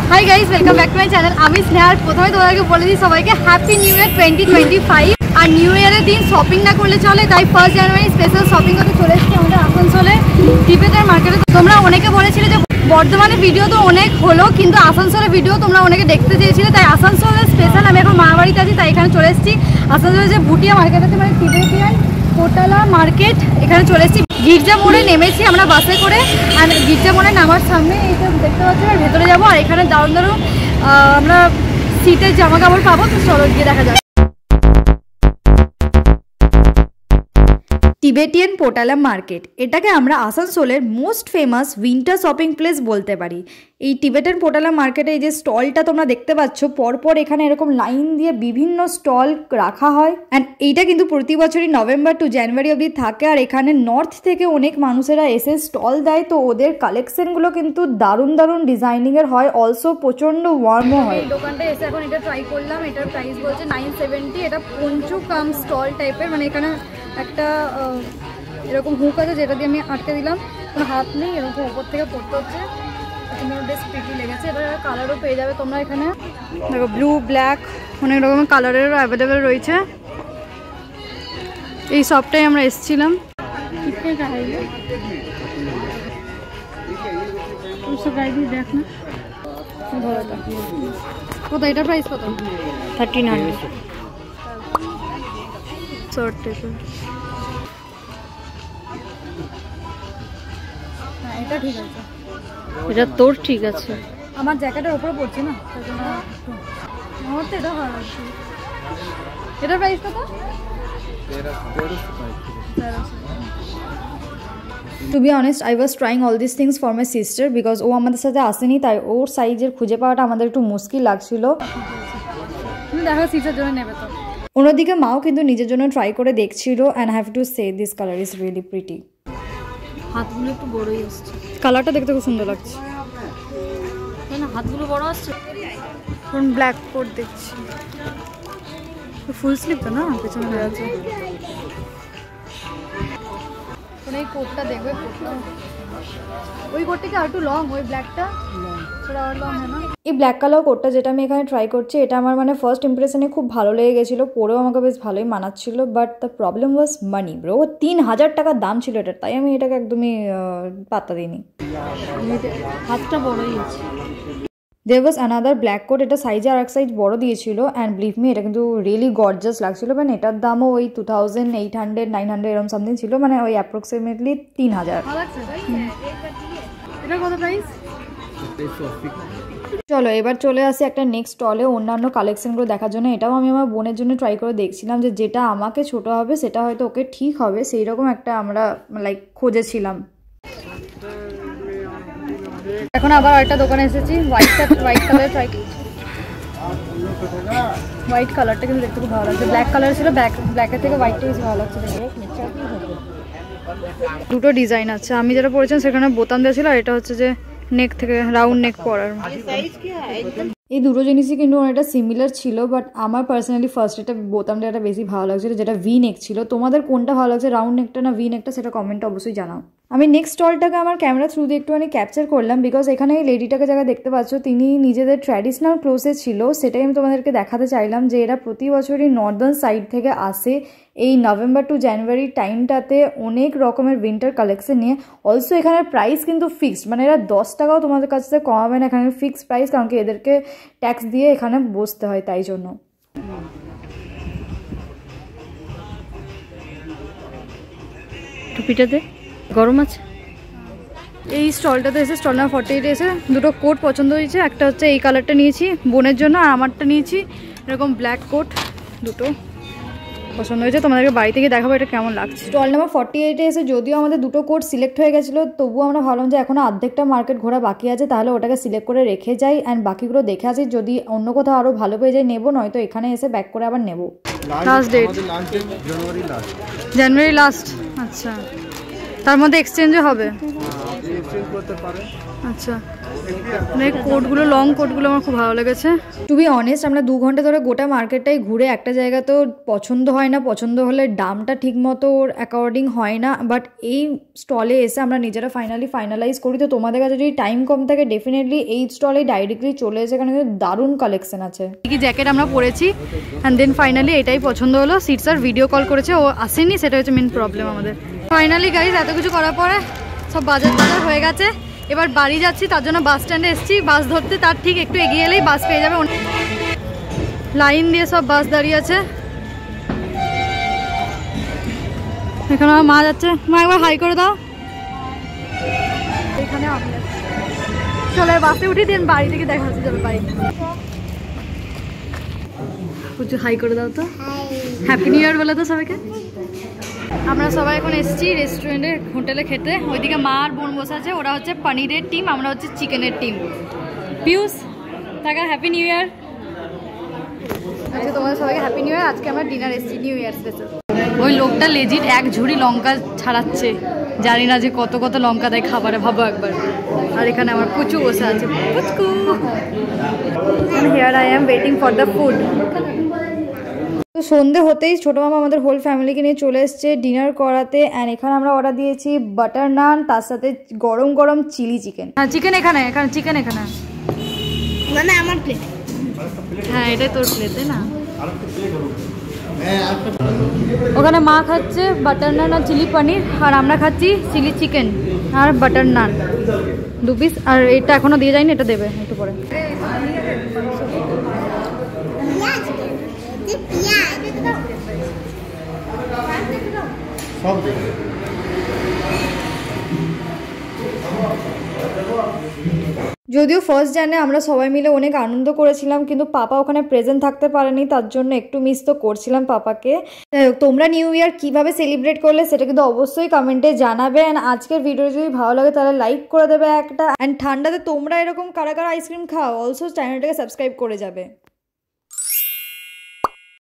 High guys welcome back to my channel আমি স্নেহার প্রথমে তোমাদেরকে বলে দিই সবাইকে হ্যাপি নিউ ইয়ার 2025 আর নিউ ইয়ারের দিন শপিং না করলে চলে তাই 1 জানুয়ারি স্পেশাল শপিং করতে চলে এসেছি আমাদের আসানসোলে টিবেটার মার্কেটে। তোমরা অনেকে বলেছিলে যে বর্ধমানে ভিডিও তো অনেক হলো কিন্তু আসানসোলের ভিডিও তোমরা অনেকে দেখতে চেয়েছিলে, তাই আসানসোলের স্পেশাল আমি এখন মামাবাড়িতে আছি তাই এখানে চলে এসেছি। আসানসোলের যে ভুটিয়া মার্কেট আছে মানে টিবেটিয়ান পোটালা মার্কেট, এখানে চলে এসেছি। গির্জা মোড়ে নেমেছি আমরা বাসে করে, আর গির্জা মোড়ে নামার সামনে এইটা দেখতে পাচ্ছি আর ভেতরে যাবো। আর এখানে দারুণ দারুণ আমরা শীতের জামা কাপড় পাবো, তো চলো গিয়ে দেখা যায়। টিবেটিয়ান পোটালা মার্কেট, এটাকে আমরা আসানসোলের most famous winter shopping place বলতে পারি। এই টিবেটান পোটালা মার্কেটে এই যে স্টলটা তোমরা দেখতে পাচ্ছ পরপর এখানে এরকম লাইন দিয়ে বিভিন্ন স্টল রাখা হয়, অ্যান্ড এইটা কিন্তু প্রতি বছরই নভেম্বর টু জানুয়ারি অবধি থাকে। আর এখানে নর্থ থেকে অনেক মানুষেরা এসে স্টল দেয়, তো ওদের কালেকশনগুলো কিন্তু দারুণ দারুণ ডিজাইনিংয়ের হয়, অলসো প্রচণ্ড ওয়ার্মও হয়। এই দোকানটা এসে এখন এটা ট্রাই করলাম, এটার প্রাইস বলছে 970। এটা পঞ্চু কাম স্টল টাইপের, মানে এখানে একটা এরকম হুক আছে যেটা দিয়ে আমি আটকে দিলাম, কোনো হাত নেই, এরকম ওপর থেকে পড়তে হচ্ছে। বেশ প্রিটি লেগেছে, এটা কালারও পেয়ে যাবে তোমরা এখানে। দেখো ব্লু ব্ল্যাক অনেক রকমের কালারেরও অ্যাভেলেবেল রয়েছে। এই শপটাই আমরা এসেছিলাম। দেখ না কত, এটার প্রাইস কত? 1300 শর্ট টাইপের। হ্যাঁ এটা ঠিক আছে, এটা তোর ঠিক আছে, আমার জ্যাকেটের উপরে পড়ছে না আমার তো এটা ভালো লাগছে। এটার প্রাইস কত? To be honest I was trying all this things for my sister because ও আমাদের সাথে আসেনি, তাই ওর সাইজের খুঁজে পাওয়াটা আমাদের একটু মুশকিল লাগছিল। দেখো সিস্টার জন্য নেবে তো। অন্যদিকে মাও কিন্তু নিজের জন্য ট্রাই করে দেখছিল, and have to say this colour is really pretty. হাতগুলো একটু বড়ই আসছে, কালারটা দেখতে খুব সুন্দর লাগছে না, হাতগুলো বড় আসছে। এখন ব্ল্যাক কোট দেখছি, ফুল স্লিভ তো না, পেছনে হয়ে আছে। এই কোটটা দেখবে, ওই কোটটা কি আর একটু লং, ওই ব্ল্যাকটা সেটা আর লং হয় না। এই ব্ল্যাক কালার কোটটা যেটা আমি এখানে ট্রাই করছি, এটা আমার মানে ফার্স্ট ইমপ্রেশনে খুব ভালো লেগে গেছিলো, পরেও আমাকে বেশ ভালোই মানাচ্ছিল। But the problem was money bro, 3000 টাকার দাম ছিল এটার, তাই আমি এটাকে একদমই পাত্তা দিইনি। হাতটা বড়ই আছে। There was another black coat, এটা সাইজে আর এক সাইজ বড় দিয়েছিল, অ্যান্ড বিলিভ মি এটা কিন্তু রিয়েলি গর্জাস লাগছিল। মানে এটার দামও ওই 2800-900 এরকম সামথিং ছিল, মানে ওই অ্যাপ্রক্সিমেটলি 3000। এটা কত প্রাইস? চলো এবার চলে আসি একটা নেক্সট স্টলে অন্যান্য কালেকশনগুলো দেখার জন্য। এটাও আমি আমার বোনের জন্য ট্রাই করে দেখছিলাম যে যেটা আমাকে ছোট হবে সেটা হয়তো ওকে ঠিক হবে, সেই রকম একটা আমরা লাইক খুঁজেছিলাম। এখন আবার একটা দোকানে এসেছি, হোয়াইট কালার ট্রাই করছি। হোয়াইট কালারটা কিন্তু দেখতে খুব ভালো লাগছে, ব্ল্যাক কালার ছিল, ব্ল্যাকের থেকে হোয়াইটটা বেশি ভালো লাগছে। দুটো ডিজাইন আছে, আমি যেটা পরেছিলাম সেখানে বোতাম দেওয়া ছিল, আর এটা হচ্ছে যে নেক থেকে রাউন্ড নেক পরার। এই দুটো জিনিসই কিন্তু অনেকটা সিমিলার ছিল, বাট আমার পার্সোনালি ফার্স্ট এটা বোতাম দেওয়াটা বেশি ভালো লাগছিল, যেটা ভি নেক ছিল। তোমাদের কোনটা ভালো লাগছে, রাউন্ড নেকটা না ভি নেকটা, সেটা কমেন্টে অবশ্যই জানাও। আমি নেক্সট স্টলটাকে আমার ক্যামেরা থ্রু দিয়ে একটুখানি ক্যাপচার করলাম, বিকজ এখানে এই লেডিটাকে যারা দেখতে পাচ্ছ তিনি নিজেদের ট্র্যাডিশনাল ক্লোথে ছিল, সেটাই আমি তোমাদেরকে দেখাতে চাইলাম যে এরা প্রতি বছরই নর্দার্ন সাইড থেকে আসে এই নভেম্বর টু জানুয়ারি টাইমটাতে অনেক রকমের উইন্টার কালেকশন নিয়ে। অলসো এখানের প্রাইস কিন্তু ফিক্সড, মানে এরা 10 টাকাও তোমাদের কাছ থেকে কমাবে না, এখানে ফিক্সড প্রাইস, কারণ কি এদেরকে ট্যাক্স দিয়ে এখানে বসতে হয়, তাই জন্য। টুপিটাতে গরম আছে। এই স্টলটাতে এসে স্টল নাম্বার 48 এসে দুটো কোট পছন্দ হয়েছে, একটা হচ্ছে এই কালারটা নিয়েছি বোনের জন্য, আর আমারটা নিয়েছি এরকম ব্ল্যাক কোট, দুটো পছন্দ হয়েছে। তোমাদেরকে বাড়িতে গিয়ে দেখাবো এটা কেমন লাগছে। স্টল নাম্বার 48 এসে যদিও আমাদের দুটো কোট সিলেক্ট হয়ে গেছিলো, তবুও আমরা ভাবলাম যে এখনও অর্ধেকটা মার্কেট ঘোরা বাকি আছে, তাহলে ওটাকে সিলেক্ট করে রেখে যাই, অ্যান্ড বাকিগুলো দেখে আসি, যদি অন্য কোথাও আরও ভালো পেয়ে যাই নেবো, নয়তো এখানে এসে ব্যাক করে আবার নেবো। লাস্ট ডেট জানুয়ারি লাস্ট। আচ্ছা তার মধ্যে এক্সচেঞ্জও হবে? এক্সচেঞ্জ করতে পারে। আচ্ছা, মানে কোটগুলো, লং কোটগুলো আমার খুব ভালো লেগেছে। টু বি অনেস্ট, আমরা 2 ঘন্টা ধরে গোটা মার্কেটটাই ঘুরে একটা জায়গা তো পছন্দ হয় না, পছন্দ হলে দামটা ঠিক মতো ওর অ্যাকর্ডিং হয় না, বাট এই স্টলে এসে আমরা নিজেরা ফাইনালাইজ করি। তো তোমাদের কাছে যদি টাইম কম থাকে ডেফিনেটলি এই স্টলে ডাইরেক্টলি চলে এসে, এখানে কিন্তু দারুণ কালেকশন আছে। কি জ্যাকেট আমরা পরেছি অ্যান্ড দেন ফাইনালি এটাই পছন্দ হলো। সিট স্যার ভিডিও কল করেছে, ও আসেনি, সেটা হচ্ছে মেন প্রবলেম আমাদের। ফাইনালি গাইজ এত কিছু করার পরে সব বাজার হয়ে গেছে, এবার বাড়ি যাচ্ছি। তার জন্য বাস স্ট্যান্ডে এসেছি বাস ধরতে, তার ঠিক একটু এগিয়ে এলেই বাস পেয়ে যাবে। লাইন দিয়ে সব বাস দাঁড়িয়ে আছে। এখানে আমার মা যাচ্ছে, মা একবার হাই করে দাও। এখানে আমি চলে বাসে উঠি, দেন বাড়ি থেকে দেখা হচ্ছে যাবে বাড়ি। প্রচুর হাই করে দাও তো, হ্যাপি নিউ ইয়ার বলে তো সবাইকে। আমরা সবাই এখন এসেছি রেস্টুরেন্টে, হোটেলে খেতে। ওইদিকে মা আর বোন বসে আছে, ওরা হচ্ছে পনিরের টিম, আমরা হচ্ছে চিকেনের টিম। পিউস টাকা হ্যাপি নিউ ইয়ার। আজকে তোমাদের সবাইকে হ্যাপি নিউ ইয়ার। আজকে আমরা ডিনার এসেছি নিউ ইয়ার স্পেশাল। ওই লোকটা লেজিট এক ঝুড়ি লঙ্কা ছাড়াচ্ছে, জানি না যে কত কত লঙ্কা দেয় খাবারে, ভাবো একবার। আর এখানে আমার পুচু বসে আছে, পুচকু। Here I am waiting for the food. তো সন্ধে হতেই ছোটো মামা আমাদের হোল ফ্যামিলিকে নিয়ে চলে এসছে ডিনার করাতে। অ্যান্ড এখানে আমরা অর্ডার দিয়েছি বাটার নান, তার সাথে গরম গরম চিলি চিকেন। হ্যাঁ চিকেন এখানে, চিকেন এখানে মানে আমার প্লেট। হ্যাঁ এটাই তোর প্লেট, তাই না? ওখানে মা খাচ্ছে বাটার নান আর চিলি পনির, আর আমরা খাচ্ছি চিলি চিকেন আর বাটার নান 2 পিস। আর এটা এখনো দিয়ে যায়নি, এটা দেবে একটু পরে। যদিও ফার্স্ট জানে আমরা সবাই মিলে অনেক আনন্দ করেছিলাম, কিন্তু পাপা ওখানে প্রেজেন্ট থাকতে পারেনি, তার জন্য একটু মিস তো করছিলাম পাপাকে। তোমরা নিউ ইয়ার কিভাবে সেলিব্রেট করলে সেটা কিন্তু অবশ্যই কমেন্টে জানাবে। অ্যান্ড আজকের ভিডিও যদি ভালো লাগে তাহলে লাইক করে দেবে একটা। অ্যান্ড ঠান্ডাতে তোমরা এরকম কারা কারা আইসক্রিম খাও অলসো চ্যানেলটাকে সাবস্ক্রাইব করে যাবে।